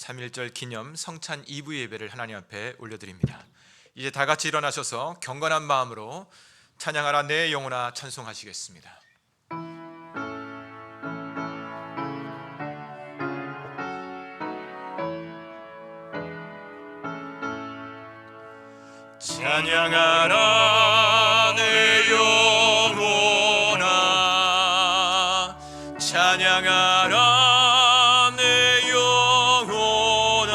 3.1절 기념 성찬 2부 예배를 하나님 앞에 올려드립니다. 이제 다 같이 일어나셔서 경건한 마음으로 찬양하라 내 영혼아 찬송하시겠습니다. 찬양하라 내 영혼아 찬양하라 내 영혼아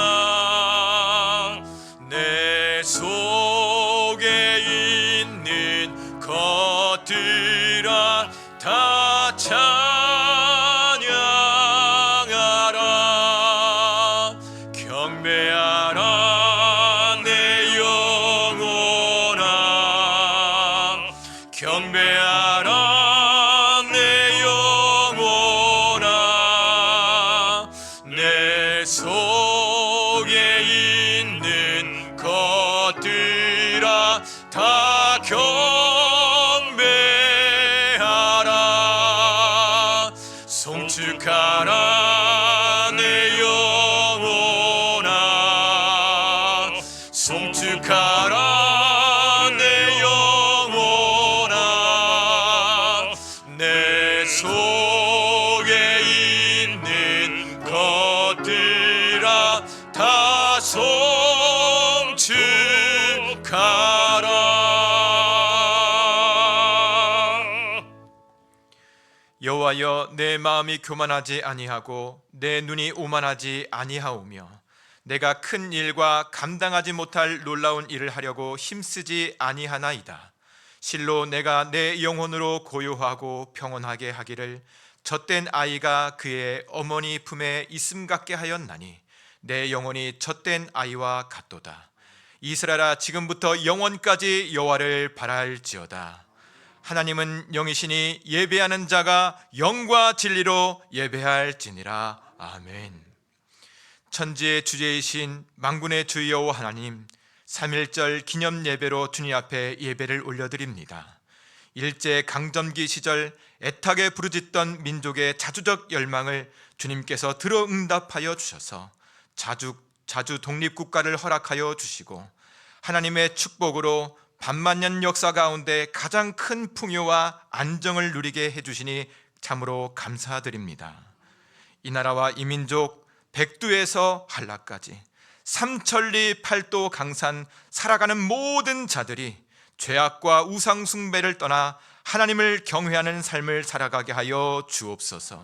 내 속에 있는 것들아 다 찬양하라 경배하라 경배하라 내 영혼아 내 속에 있는 것들아 다 경배하라 송축하라 내 영혼아 송축하라 내 속에 있는 것들아 다 송축하라 여호와여 내 마음이 교만하지 아니하고 내 눈이 오만하지 아니하오며 내가 큰 일과 감당하지 못할 놀라운 일을 하려고 힘쓰지 아니하나이다. 실로 내가 내 영혼으로 고요하고 평온하게 하기를 젖된 아이가 그의 어머니 품에 있음 같게 하였나니 내 영혼이 젖된 아이와 같도다. 이스라엘아 지금부터 영원까지 여호와를 바랄지어다. 하나님은 영이시니 예배하는 자가 영과 진리로 예배할지니라. 아멘. 천지의 주제이신 만군의 주 여호와 하나님, 3.1절 기념 예배로 주님 앞에 예배를 올려드립니다. 일제 강점기 시절 애타게 부르짖던 민족의 자주적 열망을 주님께서 들어 응답하여 주셔서 자주 독립국가를 허락하여 주시고 하나님의 축복으로 반만년 역사 가운데 가장 큰 풍요와 안정을 누리게 해주시니 참으로 감사드립니다. 이 나라와 이 민족 백두에서 한라까지 삼천리 팔도 강산 살아가는 모든 자들이 죄악과 우상 숭배를 떠나 하나님을 경외하는 삶을 살아가게 하여 주옵소서.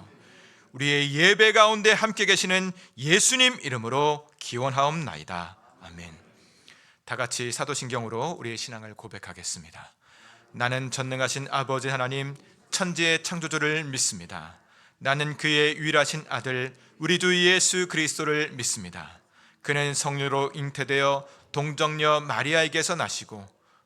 우리의 예배 가운데 함께 계시는 예수님 이름으로 기원하옵나이다. 아멘. 다 같이 사도신경으로 우리의 신앙을 고백하겠습니다. 나는 전능하신 아버지 하나님 천지의 창조주를 믿습니다. 나는 그의 유일하신 아들 우리 주 예수 그리스도를 믿습니다. 그는 성령으로 잉태되어 동정녀 마리아에게서 나시고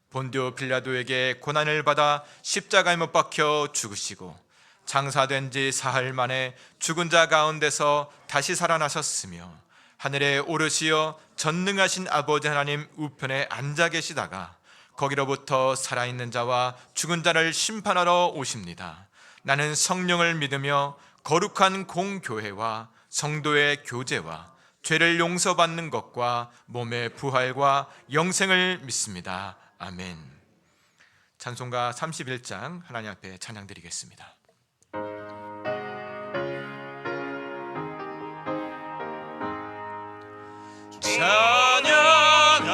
본디오 빌라도에게 고난을 받아 십자가에 못 박혀 죽으시고 장사된 지 사흘 만에 죽은 자 가운데서 다시 살아나셨으며 하늘에 오르시어 전능하신 아버지 하나님 우편에 앉아 계시다가 거기로부터 살아있는 자와 죽은 자를 심판하러 오십니다. 나는 성령을 믿으며 거룩한 공교회와 성도의 교제와 죄를 용서받는 것과 몸의 부활과 영생을 믿습니다. 아멘. 찬송가 31장 하나님 앞에 찬양드리겠습니다.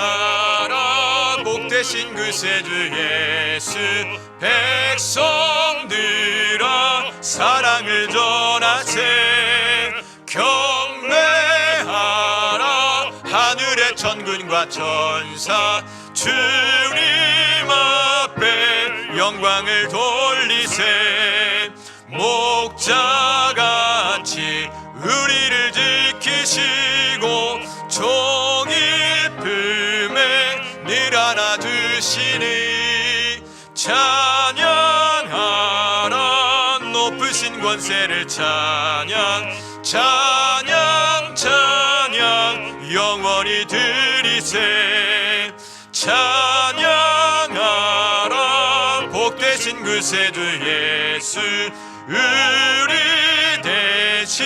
찬양하라 복되신 그 세주 예수 백성들아 사랑을 전하세 경배하라 하늘의 천군과 천사 주님 앞에 영광을 돌리세 목자같이 우리를 지키시고 종일 품에 늘 안아주시니 찬양하라 높으신 권세를 찬양 찬양 찬양 영원히 드리세 찬양하라 복되신 그 세주 예수 우리 대신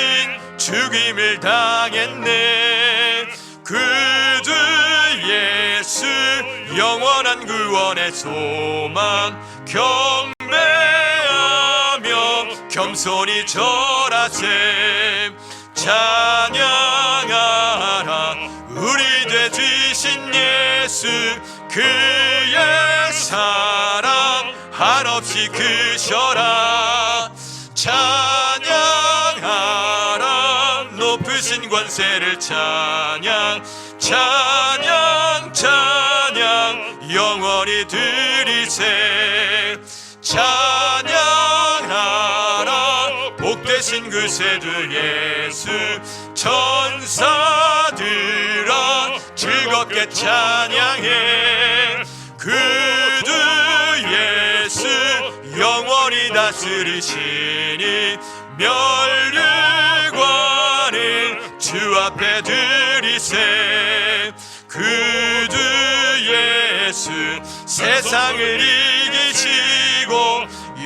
죽임을 당했네 구원의 소망 경배하며 겸손히 절하세. 찬양하라 우리 죄 지신 예수, 그의 사랑 한없이 크셔라. 찬양하라 높으신 권세를 찬양, 찬양 찬양 영원히 드리세. 찬양하라 복되신 그 세주 예수, 천사들아 즐겁게 찬양해. 그 주 예수 영원히 다스리시니 멸류관을 주 앞에 드리세. 그 주 예수 세상을 이기시고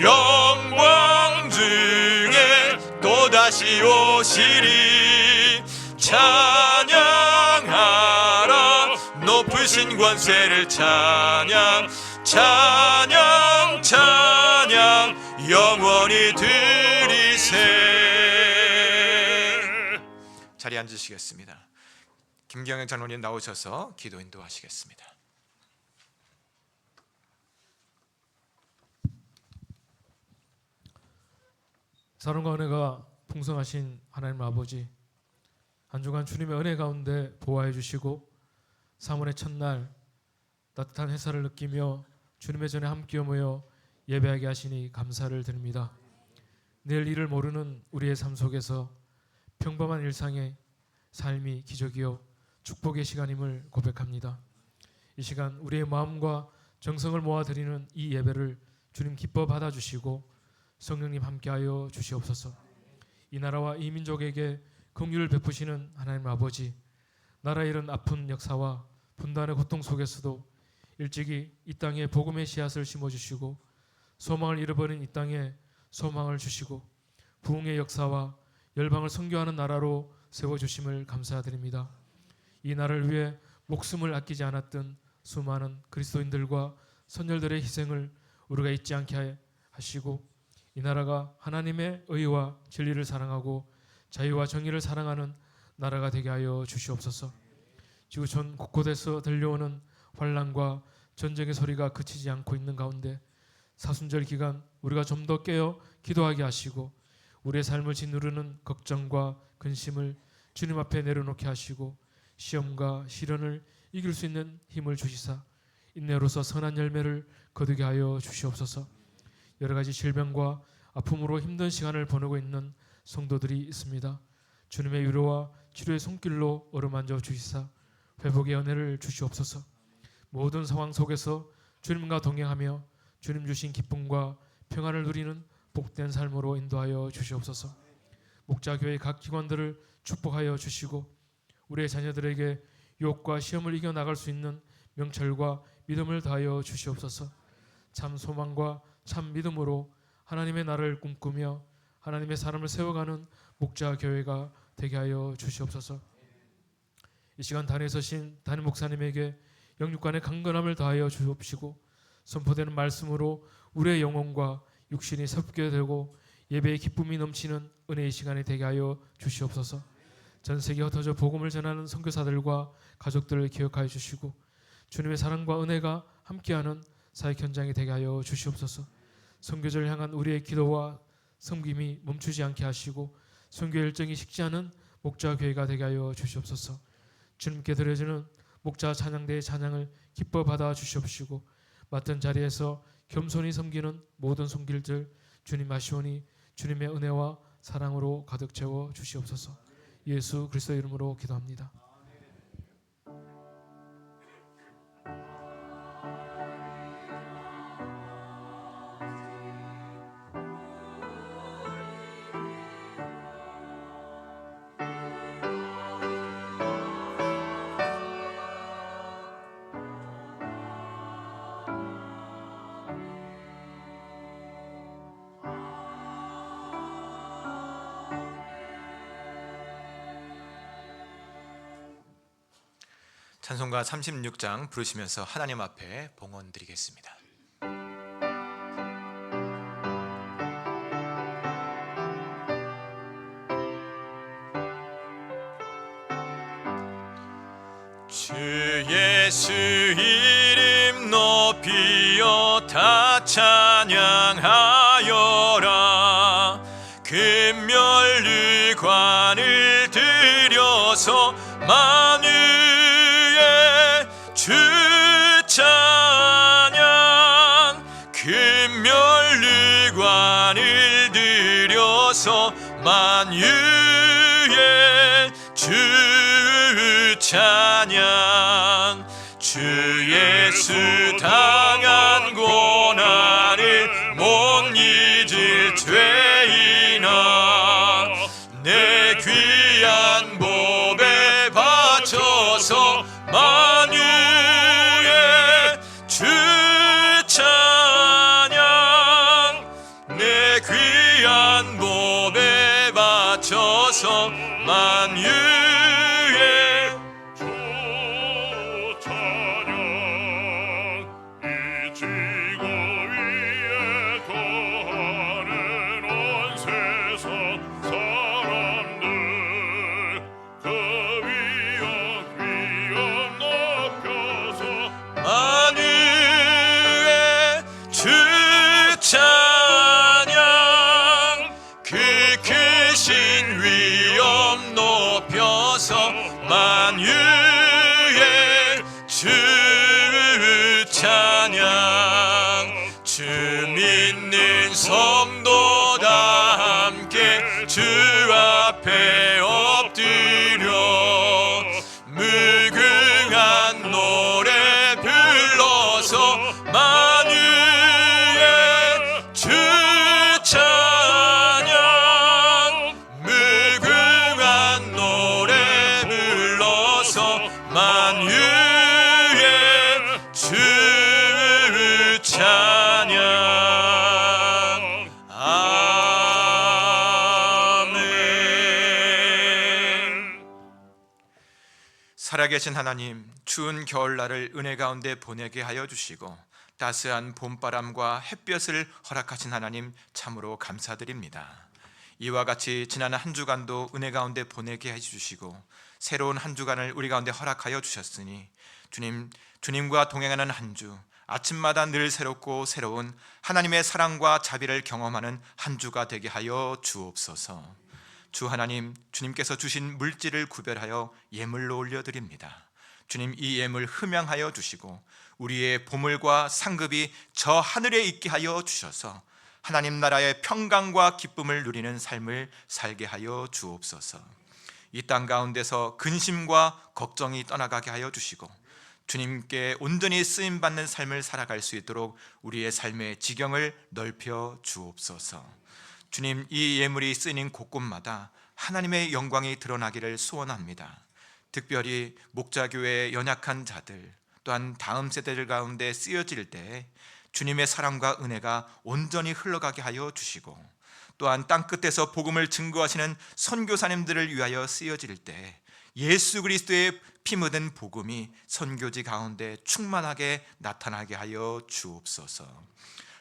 영광 중에 또다시 오시리. 찬양하라 높으신 권세를 찬양, 찬양 찬양 영원히 드리세. 자리에 앉으시겠습니다. 김경영 장로님 나오셔서 기도 인도하시겠습니다. 사랑과 은혜가 풍성하신 하나님 아버지, 한 주간 주님의 은혜 가운데 보호해 주시고 3월의 첫날 따뜻한 햇살을 느끼며 주님의 전에 함께 모여 예배하게 하시니 감사를 드립니다. 내일 일을 모르는 우리의 삶 속에서 평범한 일상의 삶이 기적이요 축복의 시간임을 고백합니다. 이 시간 우리의 마음과 정성을 모아드리는 이 예배를 주님 기뻐 받아주시고 성령님 함께하여 주시옵소서. 이 나라와 이 민족에게 긍휼을 베푸시는 하나님 아버지, 나라의 이런 아픈 역사와 분단의 고통 속에서도 일찍이 이 땅에 복음의 씨앗을 심어주시고 소망을 잃어버린 이 땅에 소망을 주시고 부흥의 역사와 열방을 선교하는 나라로 세워주심을 감사드립니다. 이 나라를 위해 목숨을 아끼지 않았던 수많은 그리스도인들과 선열들의 희생을 우리가 잊지 않게 하시고 이 나라가 하나님의 의와 진리를 사랑하고 자유와 정의를 사랑하는 나라가 되게 하여 주시옵소서. 지구촌 곳곳에서 들려오는 환난과 전쟁의 소리가 그치지 않고 있는 가운데 사순절 기간 우리가 좀 더 깨어 기도하게 하시고 우리의 삶을 짓누르는 걱정과 근심을 주님 앞에 내려놓게 하시고 시험과 시련을 이길 수 있는 힘을 주시사 인내로서 선한 열매를 거두게 하여 주시옵소서. 여러 가지 질병과 아픔으로 힘든 시간을 보내고 있는 성도들이 있습니다. 주님의 위로와 치료의 손길로 어루만져 주시사 회복의 은혜를 주시옵소서. 모든 상황 속에서 주님과 동행하며 주님 주신 기쁨과 평안을 누리는 복된 삶으로 인도하여 주시옵소서. 목자교회 각 기관들을 축복하여 주시고 우리의 자녀들에게 유혹과 시험을 이겨나갈 수 있는 명철과 믿음을 다하여 주시옵소서. 참 소망과 참 믿음으로 하나님의 나라를 꿈꾸며 하나님의 사람을 세워가는 목자교회가 되게 하여 주시옵소서. 이 시간 단에 서신 담임 목사님에게 영육간의 강건함을 다하여 주옵시고 선포되는 말씀으로 우리의 영혼과 육신이 섭게 되고 예배의 기쁨이 넘치는 은혜의 시간이 되게 하여 주시옵소서. 전 세계 흩어져 복음을 전하는 선교사들과 가족들을 기억하여 주시고 주님의 사랑과 은혜가 함께하는 사역 현장이 되게 하여 주시옵소서. 선교제를 향한 우리의 기도와 섬김이 멈추지 않게 하시고 선교 일정이 식지 않은 목자교회가 되게 하여 주시옵소서. 주님께 드려지는 목자 찬양대의 찬양을 기뻐 받아 주시옵시고 맡은 자리에서 겸손히 섬기는 모든 손길들 주님 아시오니 주님의 은혜와 사랑으로 가득 채워 주시옵소서. 예수 그리스도의 이름으로 기도합니다. 찬송가 36장 부르시면서 하나님 앞에 봉헌 드리겠습니다. 주 예수 이름 높이어 다 찬양하여라. 금면류관을 들여서 만유의 주 찬양. 금면류관을 들여서 만유의 주 찬양. 주 예수 당한 고난을 못 잊을 죄인아, 내 귀한 몸에 바쳐서 만유의 주 찬양. 내 귀한 몸에 바쳐서 만유의 만유의 주 찬양. 주 믿는 성도 다 함께 주 앞에 엎드려 무궁한 노래 불러서 만유의 주 찬양. 무궁한 노래 불러서 만유의 주 찬양. 아멘. 살아계신 하나님, 추운 겨울날을 은혜 가운데 보내게 하여 주시고 따스한 봄바람과 햇볕을 허락하신 하나님 참으로 감사드립니다. 이와 같이 지난 한 주간도 은혜 가운데 보내게 해주시고 새로운 한 주간을 우리 가운데 허락하여 주셨으니 주님과 동행하는 한 주, 아침마다 늘 새롭고 새로운 하나님의 사랑과 자비를 경험하는 한 주가 되게 하여 주옵소서. 주 하나님, 주님께서 주신 물질을 구별하여 예물로 올려드립니다. 주님, 이 예물 흠양하여 주시고 우리의 보물과 상급이 저 하늘에 있게 하여 주셔서 하나님 나라의 평강과 기쁨을 누리는 삶을 살게 하여 주옵소서. 이 땅 가운데서 근심과 걱정이 떠나가게 하여 주시고 주님께 온전히 쓰임받는 삶을 살아갈 수 있도록 우리의 삶의 지경을 넓혀 주옵소서. 주님, 이 예물이 쓰이는 곳곳마다 하나님의 영광이 드러나기를 소원합니다. 특별히 목자교회의 연약한 자들, 또한 다음 세대들 가운데 쓰여질 때 주님의 사랑과 은혜가 온전히 흘러가게 하여 주시고, 또한 땅끝에서 복음을 증거하시는 선교사님들을 위하여 쓰여질 때 예수 그리스도의 피 묻은 복음이 선교지 가운데 충만하게 나타나게 하여 주옵소서.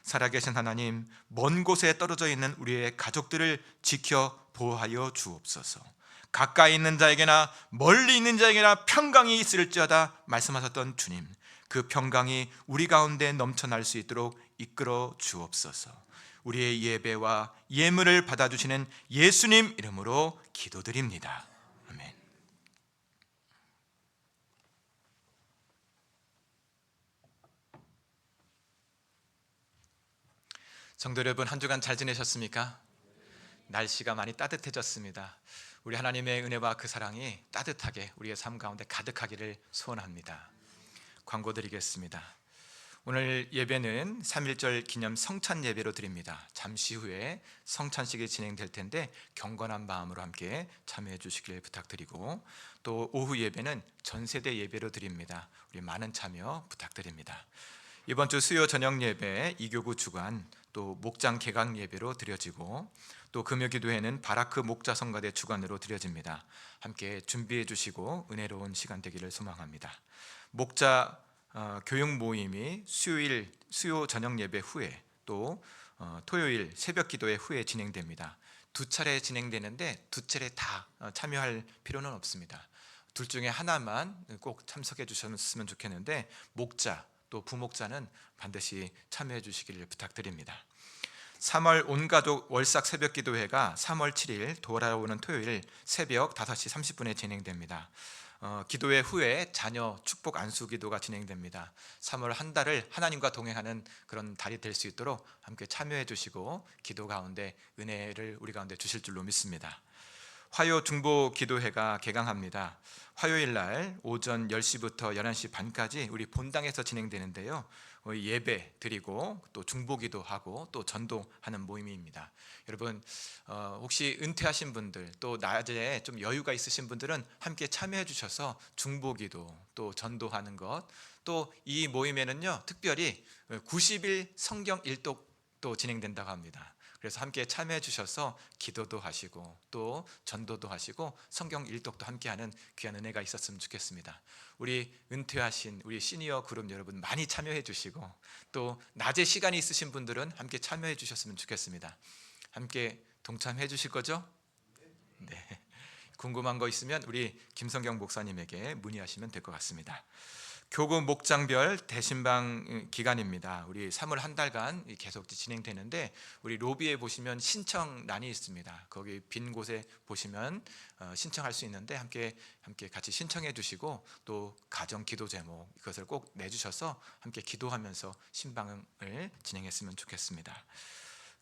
살아계신 하나님, 먼 곳에 떨어져 있는 우리의 가족들을 지켜 보호하여 주옵소서. 가까이 있는 자에게나 멀리 있는 자에게나 평강이 있을지어다 말씀하셨던 주님, 그 평강이 우리 가운데 넘쳐날 수 있도록 이끌어 주옵소서. 우리의 예배와 예물을 받아주시는 예수님 이름으로 기도드립니다. 아멘. 성도 여러분, 한 주간 잘 지내셨습니까? 날씨가 많이 따뜻해졌습니다. 우리 하나님의 은혜와 그 사랑이 따뜻하게 우리의 삶 가운데 가득하기를 소원합니다. 광고 드리겠습니다. 오늘 예배는 3.1절 기념 성찬 예배로 드립니다. 잠시 후에 성찬식이 진행될 텐데 경건한 마음으로 함께 참여해 주시길 부탁드리고, 또 오후 예배는 전세대 예배로 드립니다. 우리 많은 참여 부탁드립니다. 이번 주 수요 저녁 예배 이교구 주간, 또 목장 개강 예배로 드려지고 또 금요기도회는 바라크 목자 성가대 주관으로 드려집니다. 함께 준비해 주시고 은혜로운 시간 되기를 소망합니다. 목자 교육 모임이 수요 저녁 예배 후에 또 토요일 새벽 기도회 후에 진행됩니다. 두 차례 진행되는데 두 차례 다 참여할 필요는 없습니다. 둘 중에 하나만 꼭 참석해 주셨으면 좋겠는데 목자 또 부목자는 반드시 참여해 주시기를 부탁드립니다. 3월 온가족 월삭 새벽 기도회가 3월 7일 돌아오는 토요일 새벽 5시 30분에 진행됩니다. 기도회 후에 자녀 축복 안수 기도가 진행됩니다. 3월 한 달을 하나님과 동행하는 그런 달이 될 수 있도록 함께 참여해 주시고 기도 가운데 은혜를 우리 가운데 주실 줄로 믿습니다. 화요 중보 기도회가 개강합니다. 화요일 날 오전 10시부터 11시 반까지 우리 본당에서 진행되는데요. 예배 드리고 또 중보 기도하고 또 전도하는 모임입니다. 여러분 혹시 은퇴하신 분들 또 낮에 좀 여유가 있으신 분들은 함께 참여해 주셔서 중보 기도 또 전도하는 것 또 이 모임에는요 특별히 90일 성경 일독도 진행된다고 합니다. 그래서 함께 참여해 주셔서 기도도 하시고 또 전도도 하시고 성경 일독도 함께하는 귀한 은혜가 있었으면 좋겠습니다. 우리 은퇴하신 우리 시니어 그룹 여러분 많이 참여해 주시고 또 낮에 시간이 있으신 분들은 함께 참여해 주셨으면 좋겠습니다. 함께 동참해 주실 거죠? 네. 궁금한 거 있으면 우리 김성경 목사님에게 문의하시면 될 것 같습니다. 교구 목장별 대신방 기간입니다. 우리 3월 한 달간 계속 진행되는데 우리 로비에 보시면 신청란이 있습니다. 거기 빈 곳에 보시면 신청할 수 있는데 함께 같이 신청해 주시고 또 가정 기도 제목 이것을 꼭 내주셔서 함께 기도하면서 신방을 진행했으면 좋겠습니다.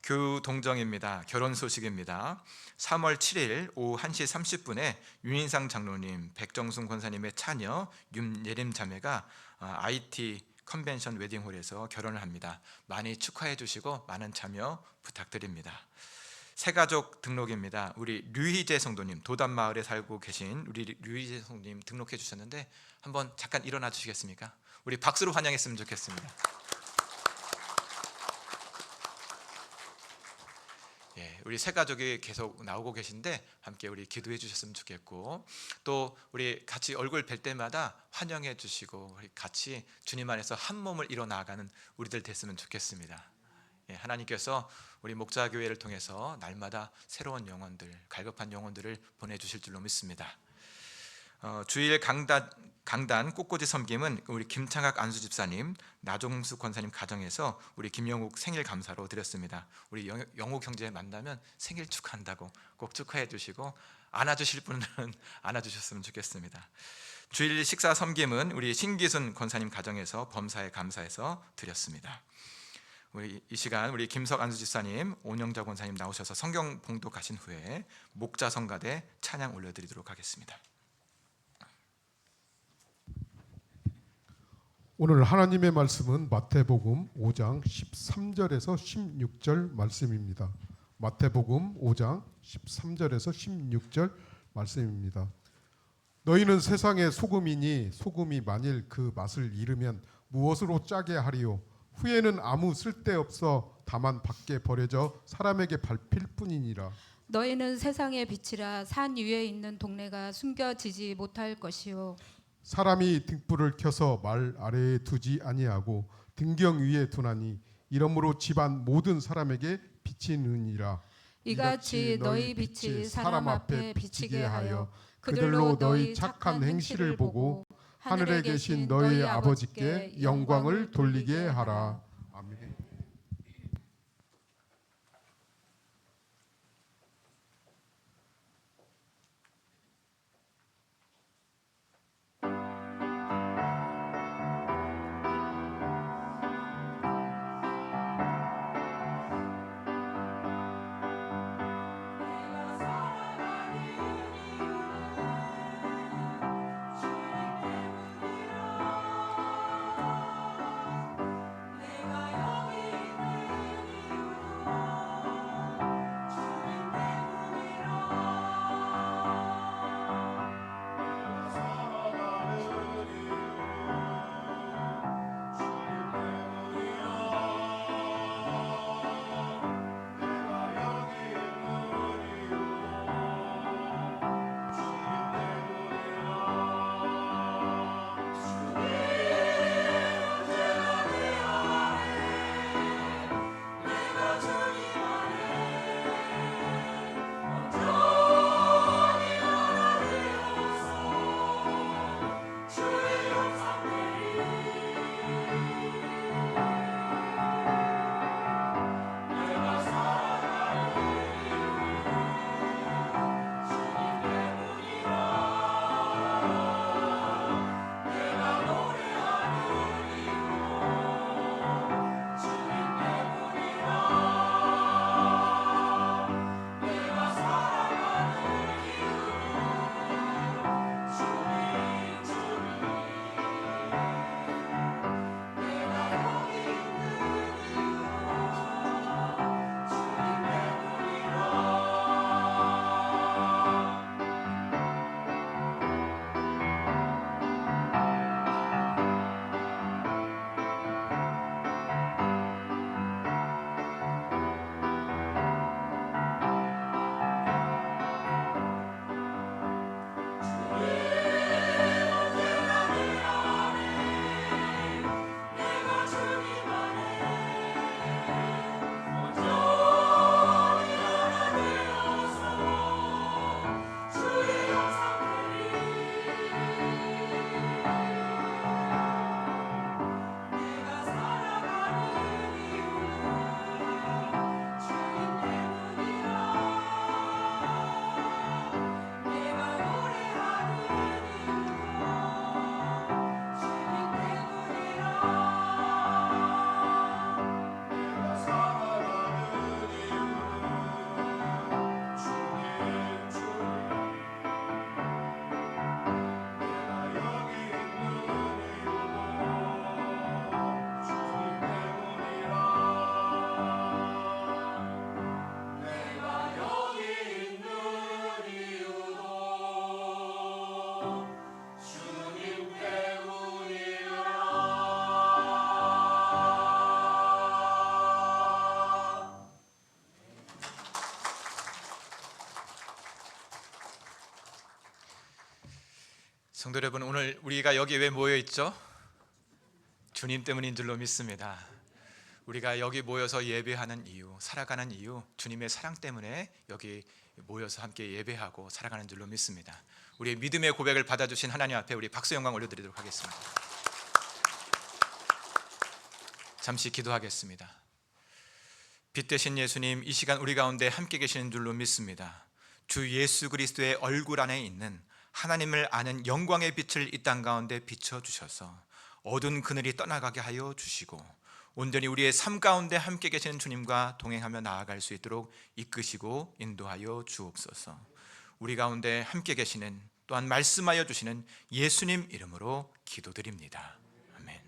교동정입니다. 결혼 소식입니다. 3월 7일 오후 1시 30분에 윤인상 장로님, 백정순 권사님의 차녀 윤예림 자매가 IT 컨벤션 웨딩홀에서 결혼을 합니다. 많이 축하해 주시고 많은 참여 부탁드립니다. 새가족 등록입니다. 우리 류희재 성도님, 도담마을에 살고 계신 우리 류희재 성도님 등록해 주셨는데 한번 잠깐 일어나 주시겠습니까? 우리 박수로 환영했으면 좋겠습니다. 예, 우리 새 가족이 계속 나오고 계신데 함께 우리 기도해 주셨으면 좋겠고 또 우리 같이 얼굴 뵐 때마다 환영해 주시고 우리 같이 주님 안에서 한 몸을 이뤄 나가는 우리들 됐으면 좋겠습니다. 예, 하나님께서 우리 목자교회를 통해서 날마다 새로운 영혼들, 갈급한 영혼들을 보내주실 줄로 믿습니다. 주일 강단 꽃꽂이 섬김은 우리 김창학 안수집사님, 나종숙 권사님 가정에서 우리 김영욱 생일 감사로 드렸습니다. 우리 영욱 형제 만나면 생일 축하한다고 꼭 축하해 주시고 안아주실 분들은 안아주셨으면 좋겠습니다. 주일 식사 섬김은 우리 신기순 권사님 가정에서 범사에 감사해서 드렸습니다. 우리 이 시간 우리 김석 안수집사님, 온영자 권사님 나오셔서 성경 봉독하신 후에 목자 성가대 찬양 올려드리도록 하겠습니다. 오늘 하나님의 말씀은 마태복음 5장 13절에서 16절 말씀입니다. 마태복음 5장 13절에서 16절 말씀입니다. 너희는 세상의 소금이니 소금이 만일 그 맛을 잃으면 무엇으로 짜게 하리요? 후에는 아무 쓸데없어 다만 밖에 버려져 사람에게 밟힐 뿐이니라. 너희는 세상의 빛이라. 산 위에 있는 동네가 숨겨지지 못할 것이요 사람이 등불을 켜서 말 아래에 두지 아니하고 등경 위에 두나니 이러므로 집안 모든 사람에게 비치느니라. 이같이 너희 빛이 사람 앞에 비치게 하여 그들로 너희 착한 행실을 보고 하늘에 계신 너희 아버지께 영광을 돌리게 하라. 아멘. 내가 성도 여러분, 오늘 우리가 여기 왜 모여 있죠? 주님 때문인 줄로 믿습니다. 우리가 여기 모여서 예배하는 이유, 살아가는 이유, 주님의 사랑 때문에 여기 모여서 함께 예배하고 살아가는 줄로 믿습니다. 우리의 믿음의 고백을 받아주신 하나님 앞에 우리 박수 영광 올려드리도록 하겠습니다. 잠시 기도하겠습니다. 빛 되신 예수님, 이 시간 우리 가운데 함께 계시는 줄로 믿습니다. 주 예수 그리스도의 얼굴 안에 있는 하나님을 아는 영광의 빛을 이 땅 가운데 비춰주셔서 어두운 그늘이 떠나가게 하여 주시고 온전히 우리의 삶 가운데 함께 계시는 주님과 동행하며 나아갈 수 있도록 이끄시고 인도하여 주옵소서. 우리 가운데 함께 계시는, 또한 말씀하여 주시는 예수님 이름으로 기도드립니다. 아멘.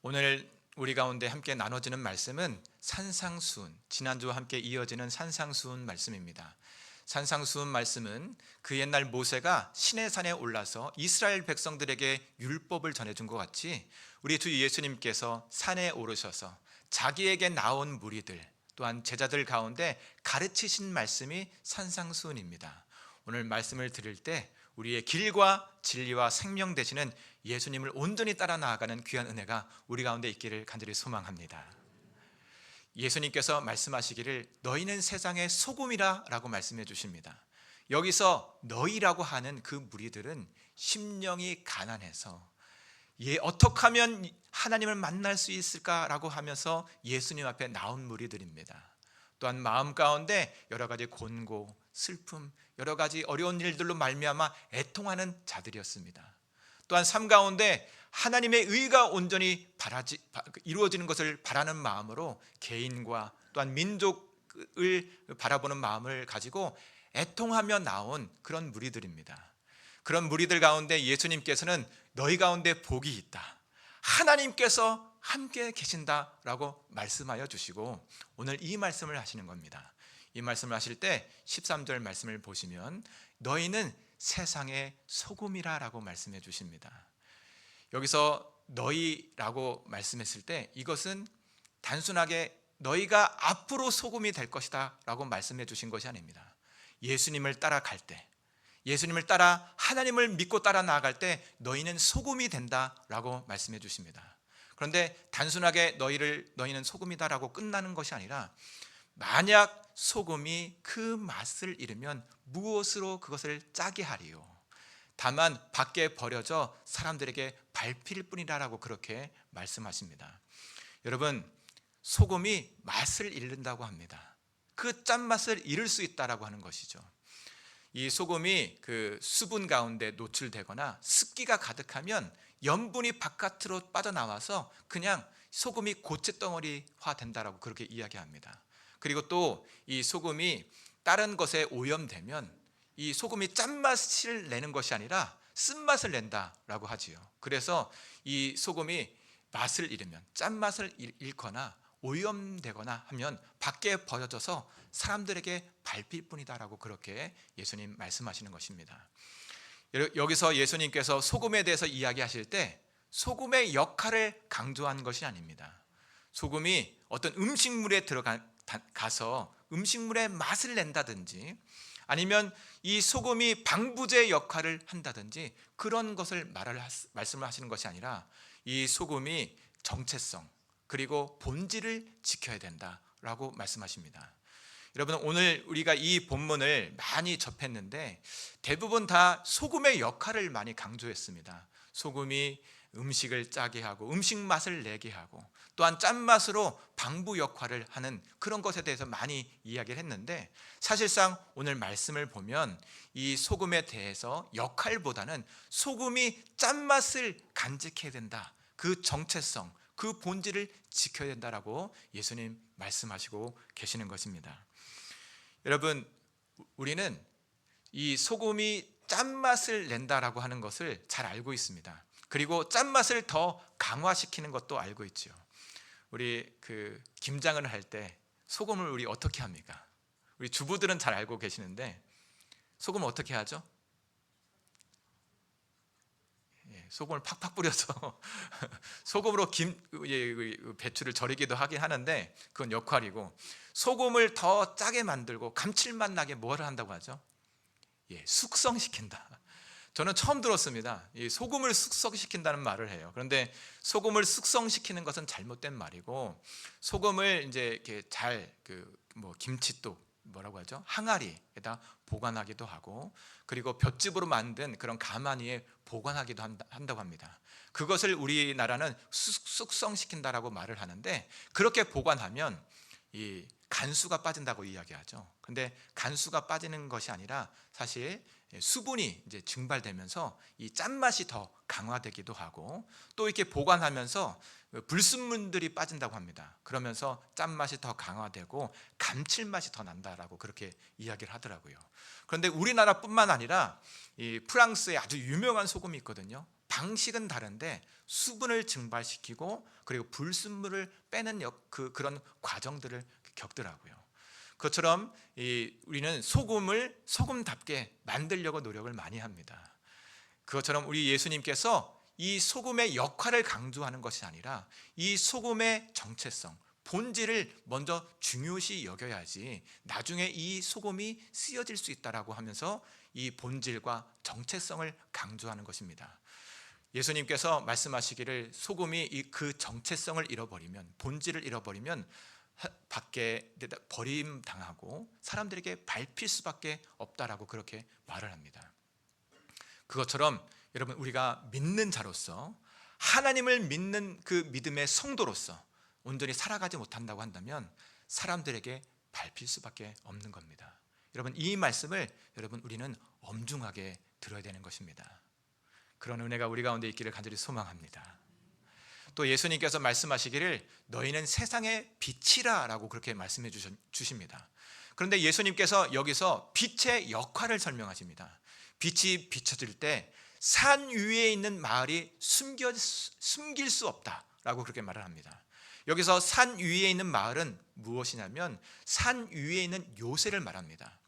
오늘 우리 가운데 함께 나눠지는 말씀은 산상수훈, 지난주와 함께 이어지는 산상수훈 말씀입니다. 산상수훈 말씀은 그 옛날 모세가 시내산에 올라서 이스라엘 백성들에게 율법을 전해준 것 같이 우리 주 예수님께서 산에 오르셔서 자기에게 나온 무리들, 또한 제자들 가운데 가르치신 말씀이 산상수훈입니다. 오늘 말씀을 들을 때 우리의 길과 진리와 생명 되시는 예수님을 온전히 따라 나아가는 귀한 은혜가 우리 가운데 있기를 간절히 소망합니다. 예수님께서 말씀하시기를 너희는 세상의 소금이라 라고 말씀해 주십니다. 여기서 너희라고 하는 그 무리들은 심령이 가난해서 어떻게 하면 하나님을 만날 수 있을까라고 하면서 예수님 앞에 나온 무리들입니다. 또한 마음 가운데 여러 가지 곤고, 슬픔, 여러 가지 어려운 일들로 말미암아 애통하는 자들이었습니다. 또한 삶 가운데 하나님의 의가 온전히 이루어지는 것을 바라는 마음으로 개인과 또한 민족을 바라보는 마음을 가지고 애통하며 나온 그런 무리들입니다. 그런 무리들 가운데 예수님께서는 너희 가운데 복이 있다, 하나님께서 함께 계신다라고 말씀하여 주시고 오늘 이 말씀을 하시는 겁니다. 이 말씀을 하실 때 13절 말씀을 보시면 너희는 세상의 소금이라라고 말씀해 주십니다. 여기서 너희라고 말씀했을 때 이것은 단순하게 너희가 앞으로 소금이 될 것이다 라고 말씀해 주신 것이 아닙니다. 예수님을 따라갈 때, 예수님을 따라 하나님을 믿고 따라 나아갈 때 너희는 소금이 된다라고 말씀해 주십니다. 그런데 단순하게 너희는 소금이다라고 끝나는 것이 아니라 만약 소금이 그 맛을 잃으면 무엇으로 그것을 짜게 하리요? 다만 밖에 버려져 사람들에게 밟힐 뿐이라고 그렇게 말씀하십니다. 여러분, 소금이 맛을 잃는다고 합니다. 그 짠맛을 잃을 수 있다라고 하는 것이죠. 이 소금이 그 수분 가운데 노출되거나 습기가 가득하면 염분이 바깥으로 빠져나와서 그냥 소금이 고체덩어리화 된다라고 그렇게 이야기합니다. 그리고 또 이 소금이 다른 것에 오염되면 이 소금이 짠맛을 내는 것이 아니라 쓴맛을 낸다라고 하지요. 그래서 이 소금이 맛을 잃으면, 짠맛을 잃거나 오염되거나 하면 밖에 버려져서 사람들에게 밟힐 뿐이다라고 그렇게 예수님 말씀하시는 것입니다. 여기서 예수님께서 소금에 대해서 이야기하실 때 소금의 역할을 강조한 것이 아닙니다. 소금이 어떤 음식물에 들어가서 음식물의 맛을 낸다든지 아니면 이 소금이 방부제 역할을 한다든지 그런 것을 말씀을 하시는 것이 아니라 이 소금이 정체성 그리고 본질을 지켜야 된다라고 말씀하십니다. 여러분, 오늘 우리가 이 본문을 많이 접했는데 대부분 다 소금의 역할을 많이 강조했습니다. 소금이 음식을 짜게 하고 음식 맛을 내게 하고 또한 짠맛으로 방부 역할을 하는 그런 것에 대해서 많이 이야기를 했는데 사실상 오늘 말씀을 보면 이 소금에 대해서 역할보다는 소금이 짠맛을 간직해야 된다, 그 정체성, 그 본질을 지켜야 된다라고 예수님 말씀하시고 계시는 것입니다. 여러분, 우리는 이 소금이 짠맛을 낸다라고 하는 것을 잘 알고 있습니다. 그리고 짠맛을 더 강화시키는 것도 알고 있죠. 우리 김장을 할 때 소금을 우리 어떻게 합니까? 우리 주부들은 잘 알고 계시는데 소금을 어떻게 하죠? 소금을 팍팍 뿌려서 소금으로 배추를 절이기도 하긴 하는데 그건 역할이고, 소금을 더 짜게 만들고 감칠맛 나게 뭐를 한다고 하죠? 숙성시킨다. 저는 처음 들었습니다. 이 소금을 숙성시킨다는 말을 해요. 그런데 소금을 숙성시키는 것은 잘못된 말이고, 소금을 이제 이렇게 잘 김치독 뭐라고 하죠? 항아리에다 보관하기도 하고, 그리고 볏짚으로 만든 그런 가마니에 보관하기도 한다고 합니다. 그것을 우리나라는 숙성시킨다라고 말을 하는데, 그렇게 보관하면 이 간수가 빠진다고 이야기하죠. 근데 간수가 빠지는 것이 아니라 사실 수분이 이제 증발되면서 이 짠맛이 더 강화되기도 하고, 또 이렇게 보관하면서 불순물들이 빠진다고 합니다. 그러면서 짠맛이 더 강화되고 감칠맛이 더 난다라고 그렇게 이야기를 하더라고요. 그런데 우리나라뿐만 아니라 이 프랑스에 아주 유명한 소금이 있거든요. 방식은 다른데 수분을 증발시키고 그리고 불순물을 빼는 그런 과정들을 겪더라고요. 그것처럼 우리는 소금을 소금답게 만들려고 노력을 많이 합니다. 그것처럼 우리 예수님께서 이 소금의 역할을 강조하는 것이 아니라 이 소금의 정체성, 본질을 먼저 중요시 여겨야지 나중에 이 소금이 쓰여질 수 있다라고 하면서 이 본질과 정체성을 강조하는 것입니다. 예수님께서 말씀하시기를 소금이 그 정체성을 잃어버리면, 본질을 잃어버리면 밖에 버림당하고 사람들에게 밟힐 수밖에 없다라고 그렇게 말을 합니다. 그것처럼 여러분, 우리가 믿는 자로서, 하나님을 믿는 그 믿음의 성도로서 온전히 살아가지 못한다고 한다면 사람들에게 밟힐 수밖에 없는 겁니다. 여러분, 이 말씀을 우리는 엄중하게 들어야 되는 것입니다. 그런 은혜가 우리 가운데 있기를 간절히 소망합니다. 또 예수님께서 말씀하시기를 너희는 세상의 빛이라 라고 그렇게 말씀해 주십니다. 그런데 예수님께서 여기서 빛의 역할을 설명하십니다. 빛이 비춰질 때 산 위에 있는 마을이 숨길 수 없다라고 그렇게 말을 합니다. 여기서 산 위에 있는 마을은 무엇이냐면 산 위에 있는 요새를 말합니다.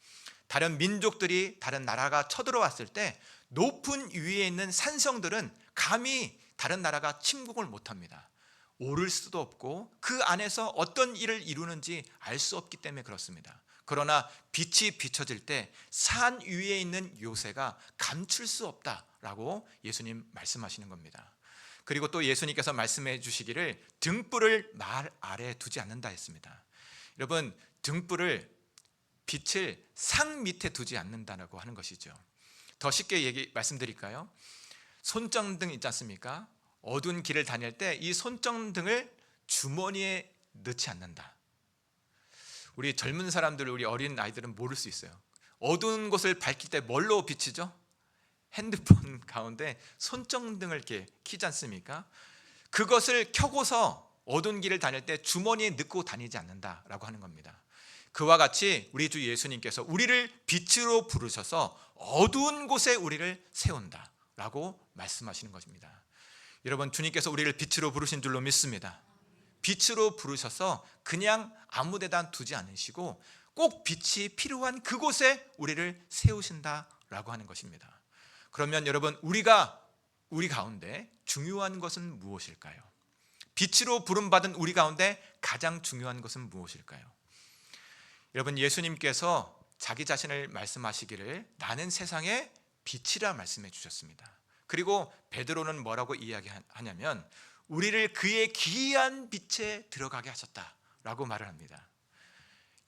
다른 민족들이, 다른 나라가 쳐들어왔을 때 높은 위에 있는 산성들은 감히 다른 나라가 침공을 못합니다. 오를 수도 없고 그 안에서 어떤 일을 이루는지 알 수 없기 때문에 그렇습니다. 그러나 빛이 비춰질 때 산 위에 있는 요새가 감출 수 없다라고 예수님 말씀하시는 겁니다. 그리고 또 예수님께서 말씀해 주시기를 등불을 말 아래에 두지 않는다 했습니다. 여러분, 등불을, 빛을 상 밑에 두지 않는다라고 하는 것이죠. 더 쉽게 말씀드릴까요? 손전등 있지 않습니까? 어두운 길을 다닐 때 이 손전등을 주머니에 넣지 않는다. 우리 젊은 사람들, 우리 어린 아이들은 모를 수 있어요. 어두운 곳을 밝힐 때 뭘로 비치죠? 핸드폰 가운데 손전등을 이렇게 켜지 않습니까? 그것을 켜고서 어두운 길을 다닐 때 주머니에 넣고 다니지 않는다라고 하는 겁니다. 그와 같이 우리 주 예수님께서 우리를 빛으로 부르셔서 어두운 곳에 우리를 세운다라고 말씀하시는 것입니다. 여러분, 주님께서 우리를 빛으로 부르신 줄로 믿습니다. 빛으로 부르셔서 그냥 아무 데다 두지 않으시고 꼭 빛이 필요한 그곳에 우리를 세우신다라고 하는 것입니다. 그러면 여러분, 우리 가운데 중요한 것은 무엇일까요? 빛으로 부름받은 우리 가운데 가장 중요한 것은 무엇일까요? 여러분, 예수님께서 자기 자신을 말씀하시기를 나는 세상의 빛이라 말씀해 주셨습니다. 그리고 베드로는 뭐라고 이야기하냐면 우리를 그의 기이한 빛에 들어가게 하셨다라고 말을 합니다.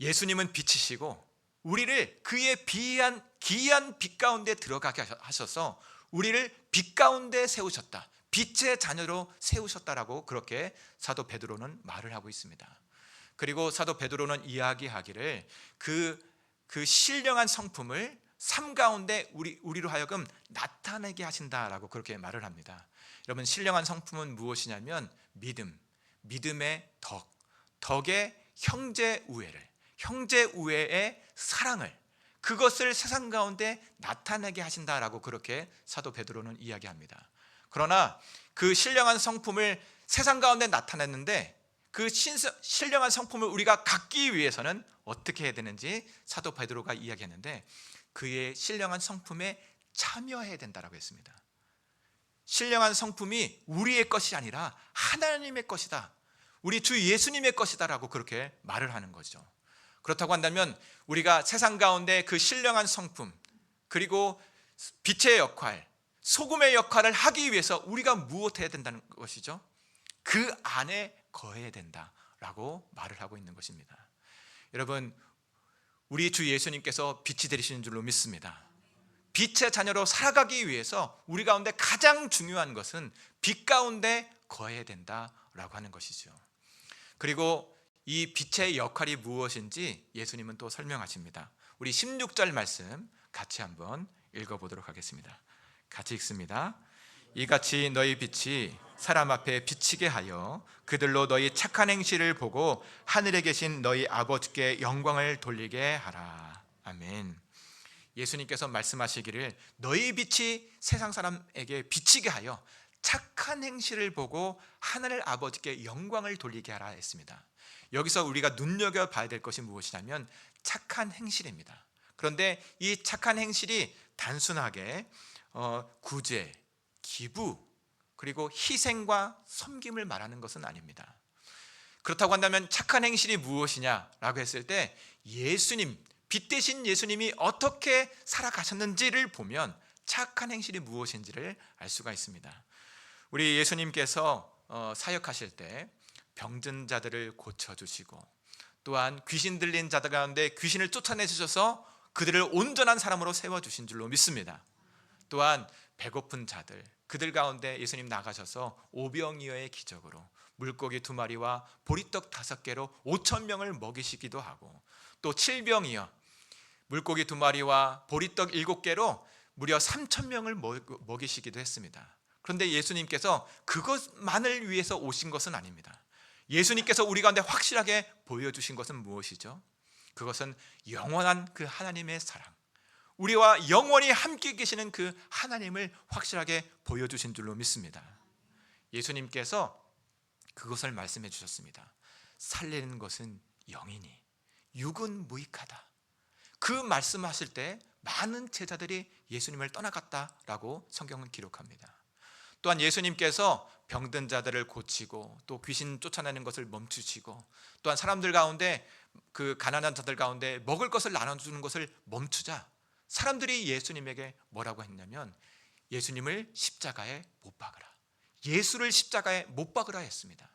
예수님은 빛이시고 우리를 그의 기이한 빛 가운데 들어가게 하셔서 우리를 빛 가운데 세우셨다, 빛의 자녀로 세우셨다라고 그렇게 사도 베드로는 말을 하고 있습니다. 그리고 사도 베드로는 이야기하기를 그 신령한 성품을 삶 가운데 우리로 하여금 나타내게 하신다라고 그렇게 말을 합니다. 여러분, 신령한 성품은 무엇이냐면 믿음의 덕의 형제 우애의 사랑을, 그것을 세상 가운데 나타내게 하신다라고 그렇게 사도 베드로는 이야기합니다. 그러나 그 신령한 성품을 세상 가운데 나타냈는데 그 신령한 성품을 우리가 갖기 위해서는 어떻게 해야 되는지 사도 베드로가 이야기했는데 그의 신령한 성품에 참여해야 된다라고 했습니다. 신령한 성품이 우리의 것이 아니라 하나님의 것이다, 우리 주 예수님의 것이다라고 그렇게 말을 하는 거죠. 그렇다고 한다면 우리가 세상 가운데 그 신령한 성품, 그리고 빛의 역할, 소금의 역할을 하기 위해서 우리가 무엇해야 된다는 것이죠? 그 안에 거해야 된다라고 말을 하고 있는 것입니다. 여러분, 우리 주 예수님께서 빛이 되시는 줄로 믿습니다. 빛의 자녀로 살아가기 위해서 우리 가운데 가장 중요한 것은 빛 가운데 거해야 된다라고 하는 것이죠. 그리고 이 빛의 역할이 무엇인지 예수님은 또 설명하십니다. 우리 16절 말씀 같이 한번 읽어보도록 하겠습니다. 같이 읽습니다. 이같이 너희 빛이 사람 앞에 비치게 하여 그들로 너희 착한 행실을 보고 하늘에 계신 너희 아버지께 영광을 돌리게 하라. 아멘. 예수님께서 말씀하시기를 너희 빛이 세상 사람에게 비치게 하여 착한 행실을 보고 하늘 아버지께 영광을 돌리게 하라 했습니다. 여기서 우리가 눈여겨봐야 될 것이 무엇이냐면 착한 행실입니다. 그런데 이 착한 행실이 단순하게 구제, 기부, 그리고 희생과 섬김을 말하는 것은 아닙니다. 그렇다고 한다면 착한 행실이 무엇이냐라고 했을 때 예수님, 빛 대신 예수님이 어떻게 살아가셨는지를 보면 착한 행실이 무엇인지를 알 수가 있습니다. 우리 예수님께서 사역하실 때 병든 자들을 고쳐주시고 또한 귀신 들린 자들 가운데 귀신을 쫓아내주셔서 그들을 온전한 사람으로 세워주신 줄로 믿습니다. 또한 배고픈 자들, 그들 가운데 예수님 나가셔서 오병이어의 기적으로 물고기 2마리와 보리떡 5개로 5,000명을 먹이시기도 하고 또 7병이어 물고기 2마리와 보리떡 7개로 무려 3,000명을 먹이시기도 했습니다. 그런데 예수님께서 그것만을 위해서 오신 것은 아닙니다. 예수님께서 우리 가운데 확실하게 보여주신 것은 무엇이죠? 그것은 영원한 그 하나님의 사랑, 우리와 영원히 함께 계시는 그 하나님을 확실하게 보여주신 줄로 믿습니다. 예수님께서 그것을 말씀해 주셨습니다. 살리는 것은 영이니 육은 무익하다. 그 말씀하실 때 많은 제자들이 예수님을 떠나갔다라고 성경은 기록합니다. 또한 예수님께서 병든 자들을 고치고 또 귀신 쫓아내는 것을 멈추시고 또한 사람들 가운데 그 가난한 자들 가운데 먹을 것을 나눠주는 것을 멈추자 사람들이 예수님에게 뭐라고 했냐면 예수님을 십자가에 못 박으라, 예수를 십자가에 못 박으라 했습니다.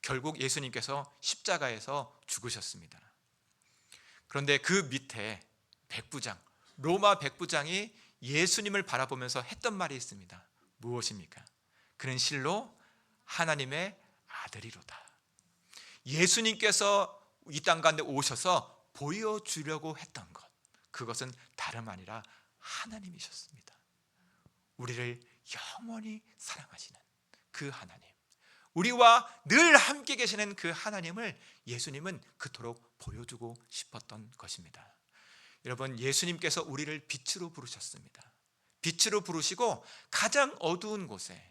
결국 예수님께서 십자가에서 죽으셨습니다. 그런데 그 밑에 백부장, 로마 백부장이 예수님을 바라보면서 했던 말이 있습니다. 무엇입니까? 그는 실로 하나님의 아들이로다. 예수님께서 이 땅 가운데 오셔서 보여주려고 했던 것, 그것은 다름 아니라 하나님이셨습니다. 우리를 영원히 사랑하시는 그 하나님, 우리와 늘 함께 계시는 그 하나님을 예수님은 그토록 보여주고 싶었던 것입니다. 여러분, 예수님께서 우리를 빛으로 부르셨습니다. 빛으로 부르시고 가장 어두운 곳에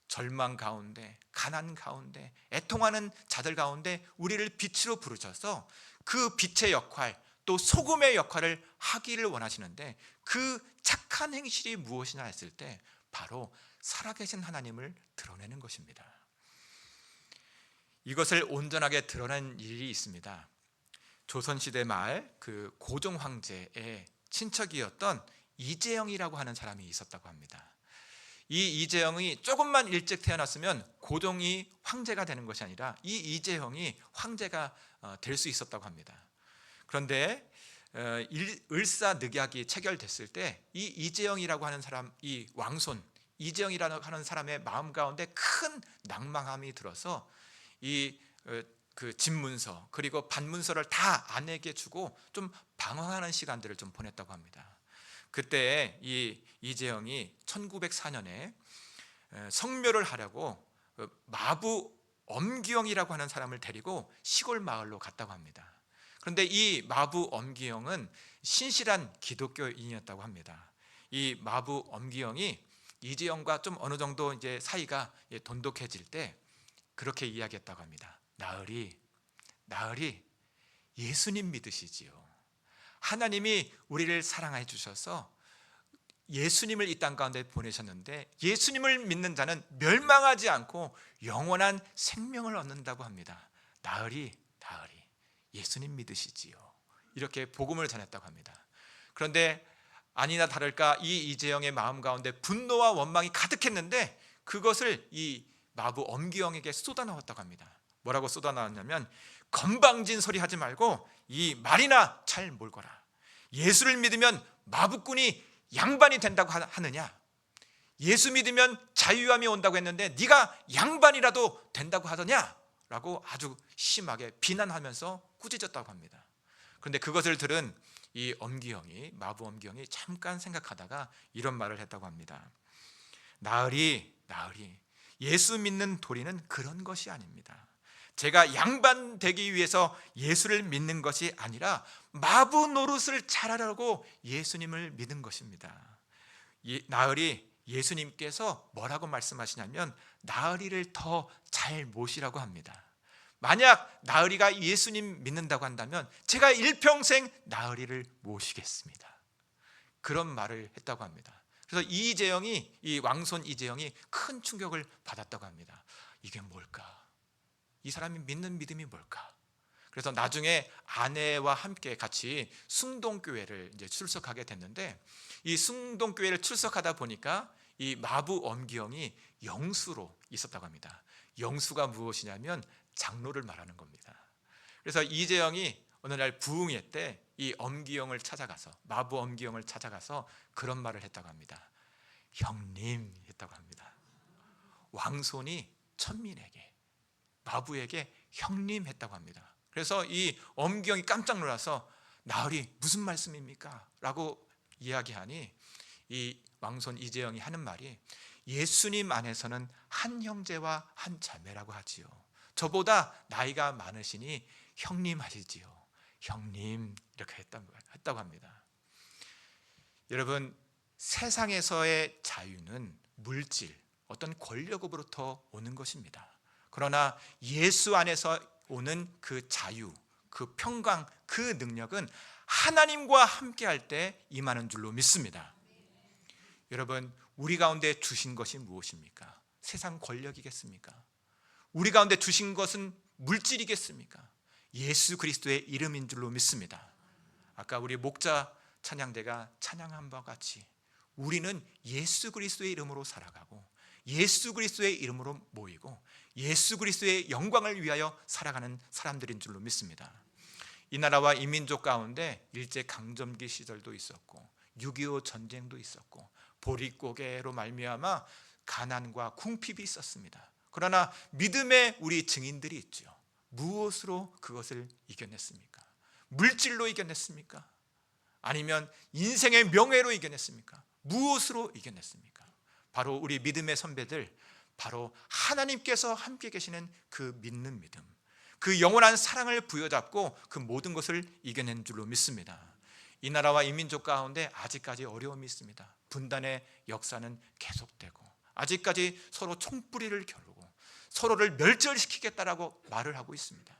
절망 가운데, 가난 가운데, 애통하는 자들 가운데 우리를 빛으로 부르셔서 그 빛의 역할, 또 소금의 역할을 하기를 원하시는데 그 착한 행실이 무엇이냐 했을 때 바로 살아계신 하나님을 드러내는 것입니다. 이것을 온전하게 드러낸 일이 있습니다. 조선시대 말 그 고종 황제의 친척이었던 이재영이라고 하는 사람이 있었다고 합니다. 이 이재영이 조금만 일찍 태어났으면 고종이 황제가 되는 것이 아니라 이 이재영이 황제가 될 수 있었다고 합니다. 그런데 을사늑약이 체결됐을 때 이 이재영이라고 하는 사람, 이 왕손 이재영이라고 하는 사람의 마음 가운데 큰 낭망함이 들어서 그 집문서 그리고 반문서를 다 아내에게 주고 좀 방황하는 시간들을 좀 보냈다고 합니다. 그때 이 이재영이 1904년에 성묘를 하려고 마부 엄기영이라고 하는 사람을 데리고 시골 마을로 갔다고 합니다. 그런데 이 마부 엄기영은 신실한 기독교인이었다고 합니다. 이 마부 엄기영이 이재영과 좀 어느 정도 이제 사이가 돈독해질 때 그렇게 이야기했다고 합니다. 나으리 예수님 믿으시지요. 하나님이 우리를 사랑해 주셔서 예수님을 이 땅 가운데 보내셨는데 예수님을 믿는 자는 멸망하지 않고 영원한 생명을 얻는다고 합니다. 나으리 예수님 믿으시지요. 이렇게 복음을 전했다고 합니다. 그런데 아니나 다를까 이 이재영의 마음 가운데 분노와 원망이 가득했는데 그것을 이 마부 엄기영에게 쏟아넣었다고 합니다. 뭐라고 쏟아넣었냐면, 건방진 소리 하지 말고 이 말이나 잘 몰거라. 예수를 믿으면 마부꾼이 양반이 된다고 하느냐? 예수 믿으면 자유함이 온다고 했는데 네가 양반이라도 된다고 하더냐? 라고 아주 심하게 비난하면서 꾸짖었다고 합니다. 그런데 그것을 들은 이 엄기영이, 마부 엄기영이 잠깐 생각하다가 이런 말을 했다고 합니다. 나으리, 예수 믿는 도리는 그런 것이 아닙니다. 제가 양반 되기 위해서 예수를 믿는 것이 아니라 마부 노릇을 잘하려고 예수님을 믿은 것입니다. 나으리, 예수님께서 뭐라고 말씀하시냐면 나으리를 더 잘 모시라고 합니다. 만약 나으리가 예수님 믿는다고 한다면 제가 일평생 나으리를 모시겠습니다. 그런 말을 했다고 합니다. 그래서 이재영이, 이 왕손 이재영이 큰 충격을 받았다고 합니다. 이게 뭘까? 이 사람이 믿는 믿음이 뭘까? 그래서 나중에 아내와 함께 같이 숭동교회를 이제 출석하게 됐는데, 이 숭동교회를 출석하다 보니까 이 마부 엄기영이 영수로 있었다고 합니다. 영수가 무엇이냐면 장로를 말하는 겁니다. 그래서 이재영이 어느 날 부흥회 때 이 엄기영을 찾아가서, 마부 엄기영을 찾아가서 그런 말을 했다고 합니다. 형님 했다고 합니다. 왕손이 천민에게, 마부에게 형님 했다고 합니다. 그래서 이 엄기영이 깜짝 놀라서 나으리 무슨 말씀입니까? 라고 이야기하니 이 왕손 이재영이 하는 말이, 예수님 안에서는 한 형제와 한 자매라고 하지요. 저보다 나이가 많으시니 형님 하시지요. 형님, 이렇게 했다고 합니다. 여러분, 세상에서의 자유는 물질, 어떤 권력으로부터 오는 것입니다. 그러나 예수 안에서 오는 그 자유, 그 평강, 그 능력은 하나님과 함께할 때 임하는 줄로 믿습니다. 여러분, 우리 가운데 주신 것이 무엇입니까? 세상 권력이겠습니까? 우리 가운데 주신 것은 물질이겠습니까? 예수 그리스도의 이름인 줄로 믿습니다. 아까 우리 목자 찬양대가 찬양한 바와 같이 우리는 예수 그리스도의 이름으로 살아가고 예수 그리스도의 이름으로 모이고 예수 그리스도의 영광을 위하여 살아가는 사람들인 줄로 믿습니다. 이 나라와 이 민족 가운데 일제 강점기 시절도 있었고 6.25 전쟁도 있었고 보릿고개로 말미암아 가난과 궁핍이 있었습니다. 그러나 믿음의 우리 증인들이 있죠. 무엇으로 그것을 이겨냈습니까? 물질로 이겨냈습니까? 아니면 인생의 명예로 이겨냈습니까? 무엇으로 이겨냈습니까? 바로 우리 믿음의 선배들, 바로 하나님께서 함께 계시는 그 믿는 믿음, 그 영원한 사랑을 부여잡고 그 모든 것을 이겨낸 줄로 믿습니다. 이 나라와 이 민족 가운데 아직까지 어려움이 있습니다. 분단의 역사는 계속되고 아직까지 서로 총뿌리를 겨루고 서로를 멸절시키겠다라고 말을 하고 있습니다.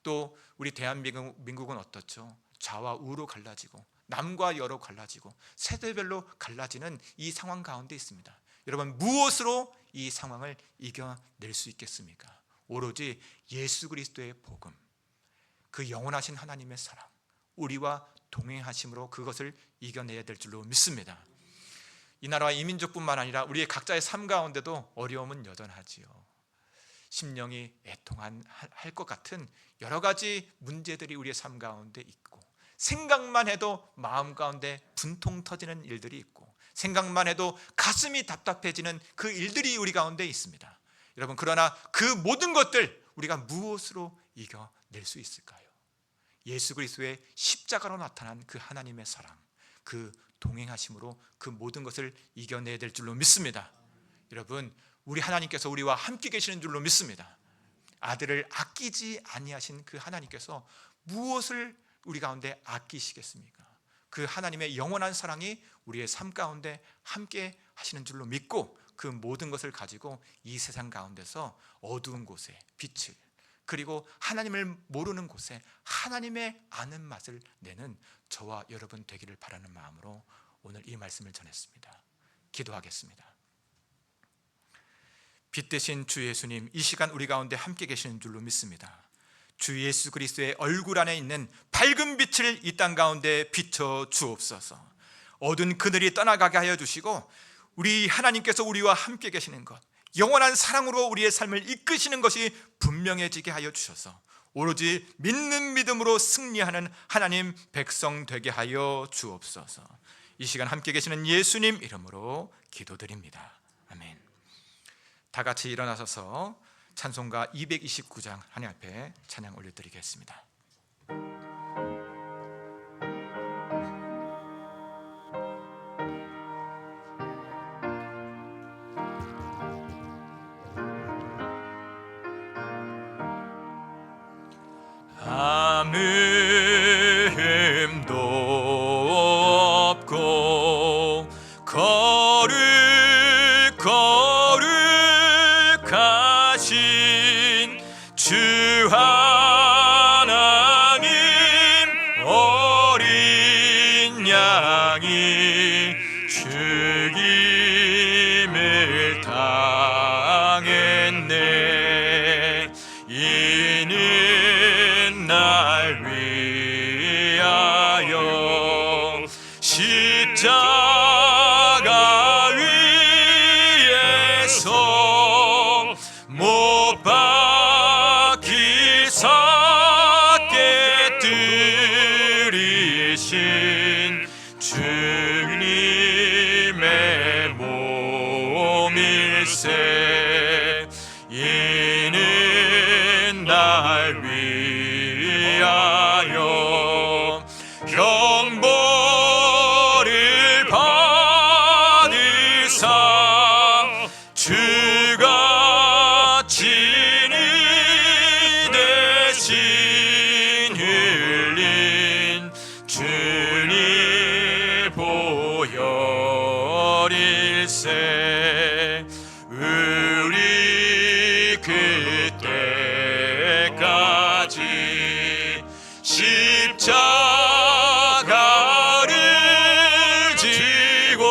또 우리 대한민국은 어떻죠? 좌와 우로 갈라지고 남과 여로 갈라지고 세대별로 갈라지는 이 상황 가운데 있습니다. 여러분, 무엇으로 이 상황을 이겨낼 수 있겠습니까? 오로지 예수 그리스도의 복음, 그 영원하신 하나님의 사랑, 우리와 동행하심으로 그것을 이겨내야 될 줄로 믿습니다. 이 나라와 이 민족뿐만 아니라 우리의 각자의 삶 가운데도 어려움은 여전하지요. 심령이 애통할 것 같은 여러 가지 문제들이 우리의 삶 가운데 있고, 생각만 해도 마음 가운데 분통 터지는 일들이 있고, 생각만 해도 가슴이 답답해지는 그 일들이 우리 가운데 있습니다. 여러분, 그러나 그 모든 것들 우리가 무엇으로 이겨낼 수 있을까요? 예수 그리스도의 십자가로 나타난 그 하나님의 사랑, 그 동행하심으로 그 모든 것을 이겨내야 될 줄로 믿습니다. 여러분, 우리 하나님께서 우리와 함께 계시는 줄로 믿습니다. 아들을 아끼지 아니하신 그 하나님께서 무엇을 우리 가운데 아끼시겠습니까? 그 하나님의 영원한 사랑이 우리의 삶 가운데 함께 하시는 줄로 믿고, 그 모든 것을 가지고 이 세상 가운데서 어두운 곳에 빛을, 그리고 하나님을 모르는 곳에 하나님의 아는 맛을 내는 저와 여러분 되기를 바라는 마음으로 오늘 이 말씀을 전했습니다. 기도하겠습니다. 빛 대신 주 예수님, 이 시간 우리 가운데 함께 계시는 줄로 믿습니다. 주 예수 그리스도의 얼굴 안에 있는 밝은 빛을 이 땅 가운데 비춰 주옵소서. 어두운 그늘이 떠나가게 하여 주시고 우리 하나님께서 우리와 함께 계시는 것, 영원한 사랑으로 우리의 삶을 이끄시는 것이 분명해지게 하여 주셔서 오로지 믿는 믿음으로 승리하는 하나님 백성 되게 하여 주옵소서. 이 시간 함께 계시는 예수님 이름으로 기도드립니다. 아멘. 다 같이 일어나셔서 찬송가 229장 하나님 앞에 찬양 올려드리겠습니다. 아무음도 없고 거룩하신 주 하나님 어린 양이 죽임을 당했네. 이는 날 위하여 십자가 위에서 못 박히사 깨뜨리신 주님의 몸일세. 이는 날 위하여 형벌을 받으사 주가 친히 대신 흘린 주님 보혈일세. 우리 그때까지 십자가를 지고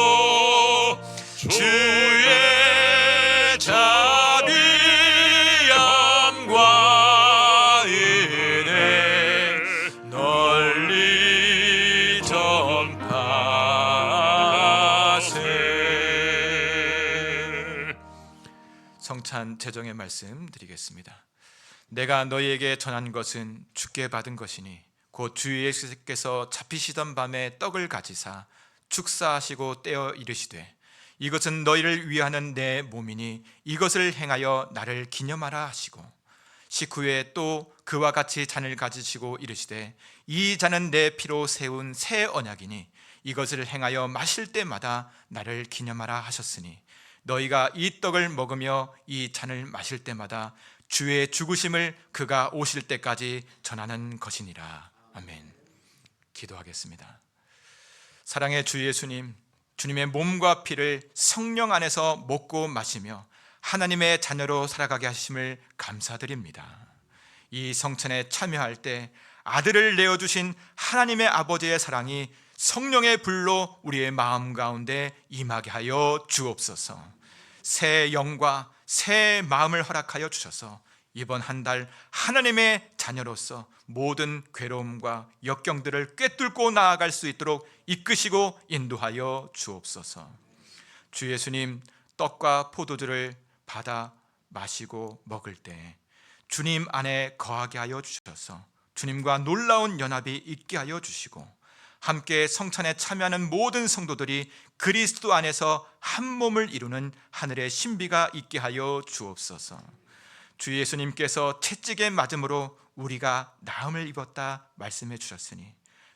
주의 자비함과 은혜 널리 전파하세. 성찬 제정의 말씀 드리겠습니다. 내가 너희에게 전한 것은 주께 받은 것이니 곧 주 예수께서 잡히시던 밤에 떡을 가지사 축사하시고 떼어 이르시되 이것은 너희를 위하는 내 몸이니 이것을 행하여 나를 기념하라 하시고 식후에 또 그와 같이 잔을 가지시고 이르시되 이 잔은 내 피로 세운 새 언약이니 이것을 행하여 마실 때마다 나를 기념하라 하셨으니 너희가 이 떡을 먹으며 이 잔을 마실 때마다 주의 죽으심을 그가 오실 때까지 전하는 것이니라. 아멘. 기도하겠습니다. 사랑의 주 예수님, 주님의 몸과 피를 성령 안에서 먹고 마시며 하나님의 자녀로 살아가게 하심을 감사드립니다. 이 성찬에 참여할 때 아들을 내어주신 하나님의 아버지의 사랑이 성령의 불로 우리의 마음 가운데 임하게 하여 주옵소서. 새 영과 새 마음을 허락하여 주셔서 이번 한 달 하나님의 자녀로서 모든 괴로움과 역경들을 꿰뚫고 나아갈 수 있도록 이끄시고 인도하여 주옵소서. 주 예수님, 떡과 포도주를 받아 마시고 먹을 때 주님 안에 거하게 하여 주셔서 주님과 놀라운 연합이 있게 하여 주시고 함께 성찬에 참여하는 모든 성도들이 그리스도 안에서 한 몸을 이루는 하늘의 신비가 있게 하여 주옵소서. 주 예수님께서 채찍에 맞음으로 우리가 나음을 입었다 말씀해 주셨으니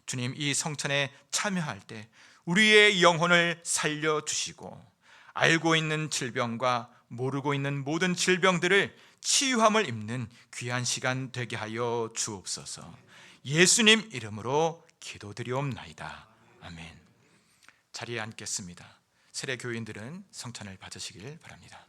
주님, 이 성찬에 참여할 때 우리의 영혼을 살려주시고 알고 있는 질병과 모르고 있는 모든 질병들을 치유함을 입는 귀한 시간 되게 하여 주옵소서. 예수님 이름으로 기도드리옵나이다. 아멘. 자리에 앉겠습니다. 세례 교인들은 성찬을 받으시길 바랍니다.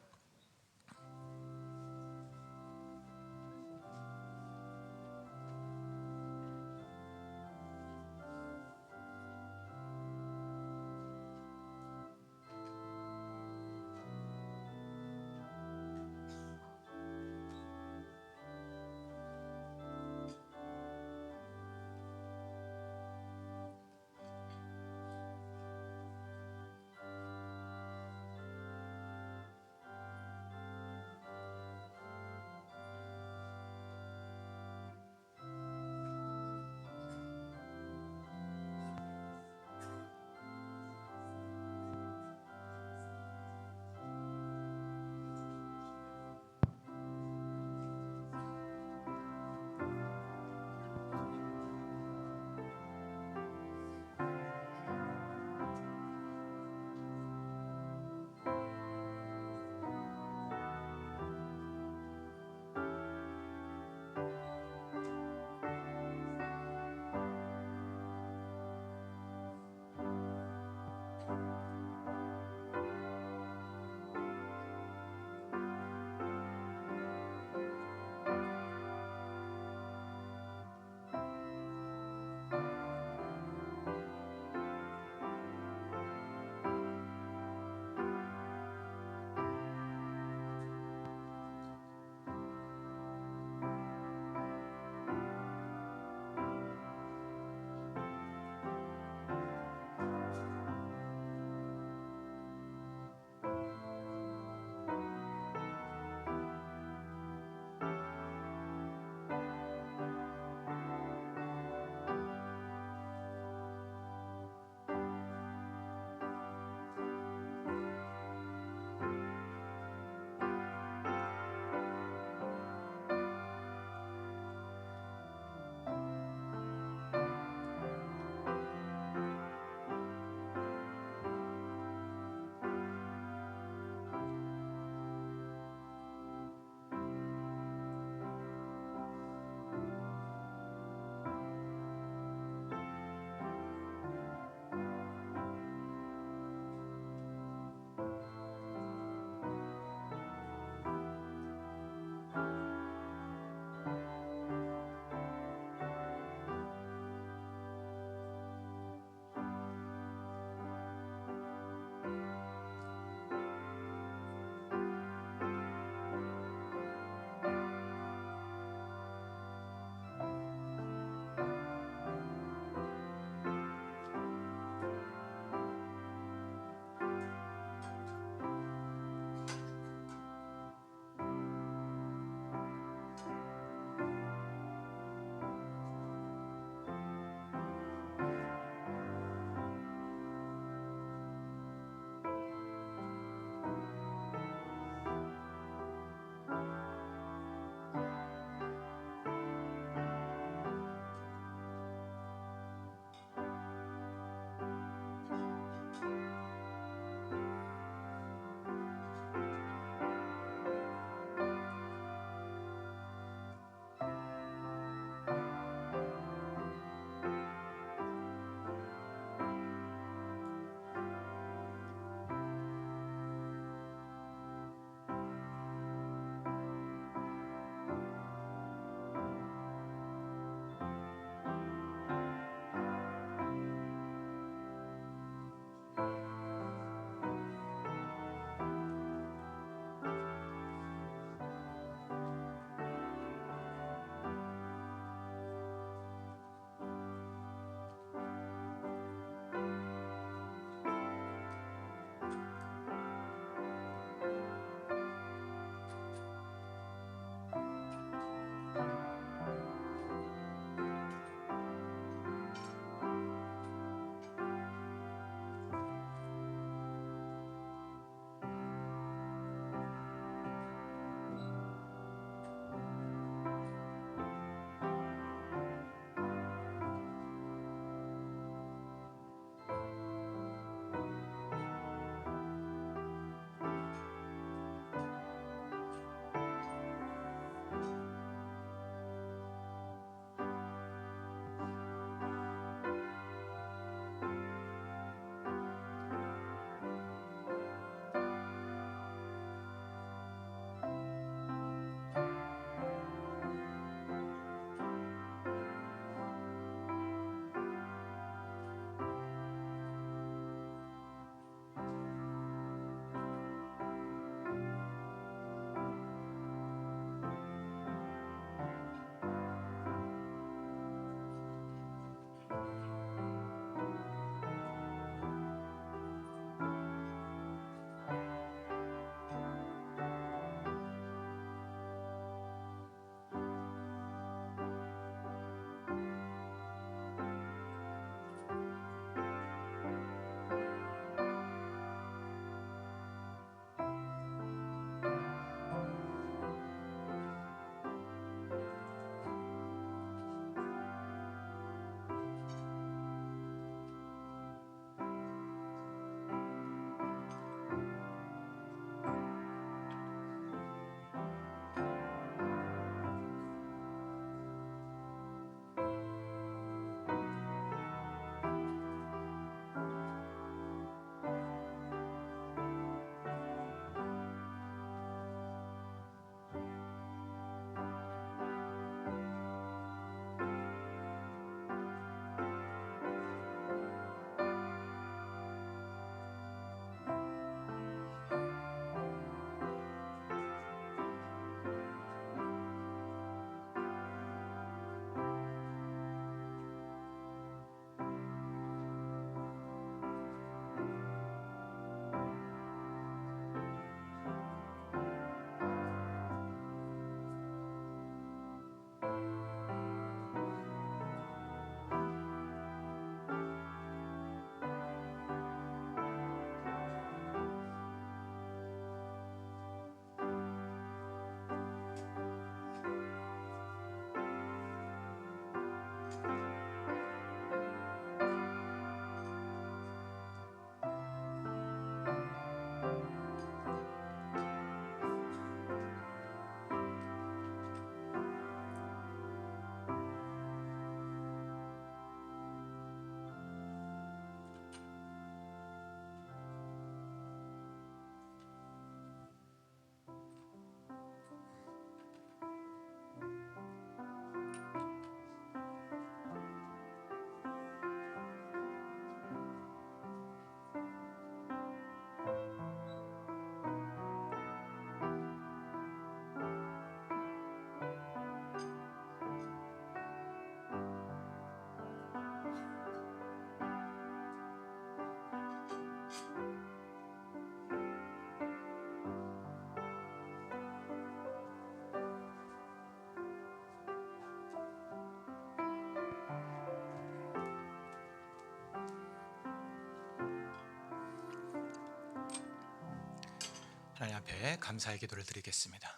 하나님 앞에 감사의 기도를 드리겠습니다.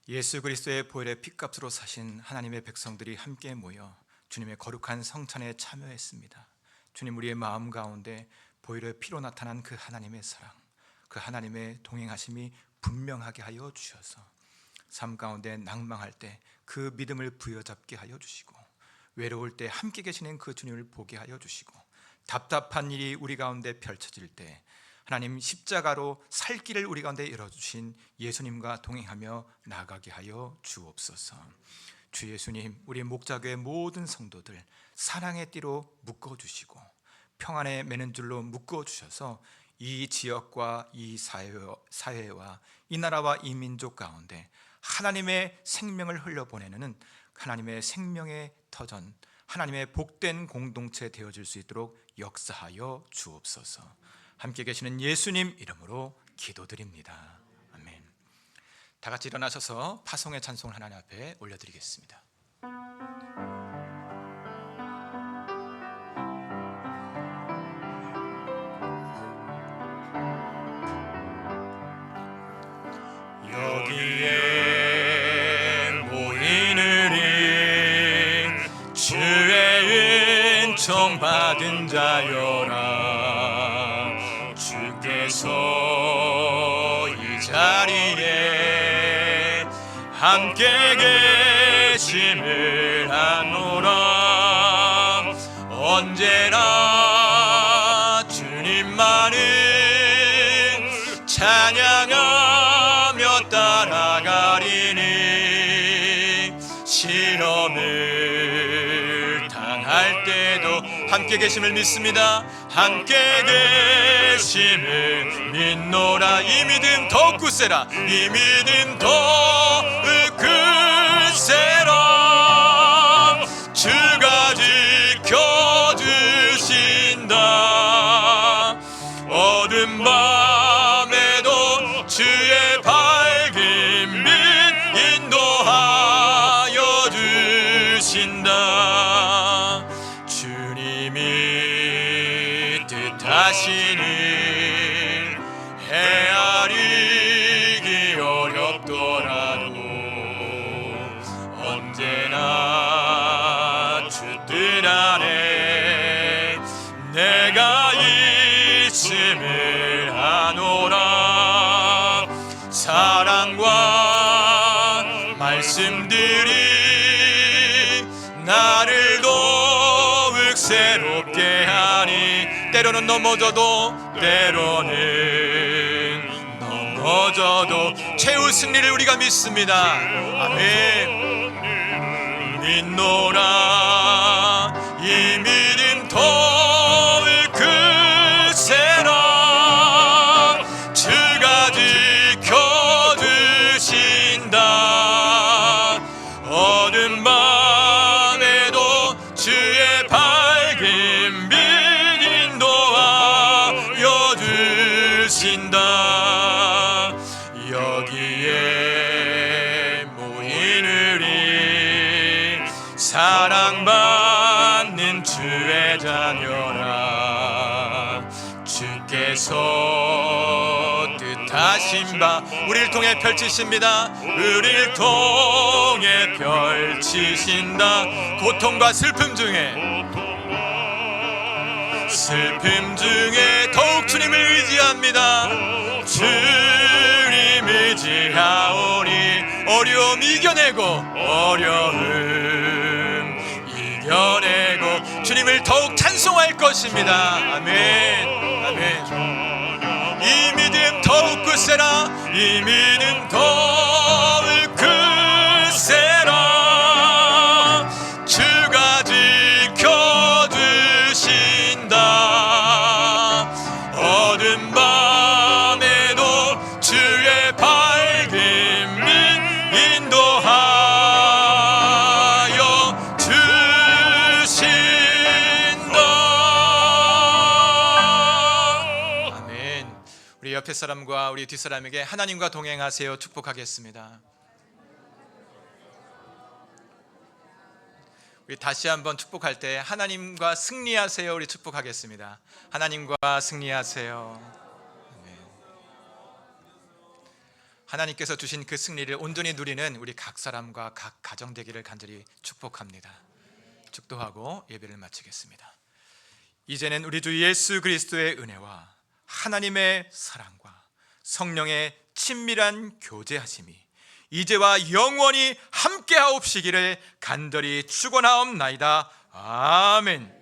예수 그리스도의 보혈의 피값으로 사신 하나님의 백성들이 함께 모여 주님의 거룩한 성찬에 참여했습니다. 주님, 우리의 마음 가운데 보혈의 피로 나타난 그 하나님의 사랑, 그 하나님의 동행하심이 분명하게 하여 주셔서 삶 가운데 낭망할 때 그 믿음을 부여잡게 하여 주시고, 외로울 때 함께 계시는 그 주님을 보게 하여 주시고, 답답한 일이 우리 가운데 펼쳐질 때 하나님 십자가로 살 길을 우리 가운데 열어주신 예수님과 동행하며 나아가게 하여 주옵소서. 주 예수님, 우리 목자교회 모든 성도들 사랑의 띠로 묶어주시고 평안에 매는 줄로 묶어주셔서 이 지역과 이 사회와 이 나라와 이 민족 가운데 하나님의 생명을 흘려보내는 하나님의 생명의 터전, 하나님의 복된 공동체 되어질 수 있도록 역사하여 주옵소서. 함께 계시는 예수님 이름으로 기도드립니다. 아멘. 다 같이 일어나셔서 파송의 찬송을 하나님 앞에 올려드리겠습니다. 여기에 모이느니 주의 은총 받은 자여라. 주께서 이 자리에 함께 계심을 아노라. 언제나 주님만을 찬양하며 따라가리니, 시험을 당할 때도 함께 계심을 믿습니다. 함께 계심을 믿노라. 이 믿음 더욱 굳세라. 이 믿음 더욱 굳세라. 주가 지켜주신다. 어둠 밤에도 주의 밝은 빛 인도하여 주신다. 주님이 뜻하신 일 헤아리기 어렵더라도 언제나 주 뜻 안에 내가 있음을 아노라. 사랑과 말씀들이 나를 더욱 새롭게 하니, 때로는 넘어져도 최후 승리를 우리가 믿습니다. 아멘. 믿노라. 이 믿음 더욱 굳세라. 주가 지켜주신다. 어둠 밤에도 주의 밝은 빛 인도하여 주신다. 여기에 모이느니 사랑받는 주의 자녀라. 주께서 뜻하신 바 우리를 통해 펼치십니다. 우리를 통해 펼치신다. 고통과 슬픔 중에 더욱 주님을 의지합니다. 주님 의지하오니 어려움 이겨내고 주님을 더욱 찬송할 것입니다. 아멘. 아멘. 이 믿음 더욱 굳세라. 이 믿음 더욱 굳세라. 주가 지켜주신다. 어둠 밤에도 주의 밝은 빛 인도하여 주신다. 아멘. 우리 옆에 사람과 우리 뒷사람에게 하나님과 동행하세요 축복하겠습니다. 우리 다시 한번 축복할 때 하나님과 승리하세요 우리 축복하겠습니다. 하나님과 승리하세요. 아멘. 하나님께서 주신 그 승리를 온전히 누리는 우리 각 사람과 각 가정 되기를 간절히 축복합니다. 축도하고 예배를 마치겠습니다. 이제는 우리 주 예수 그리스도의 은혜와 하나님의 사랑과 성령의 친밀한 교제하심이 이제와 영원히 함께하옵시기를 간절히 축원하옵나이다. 아멘.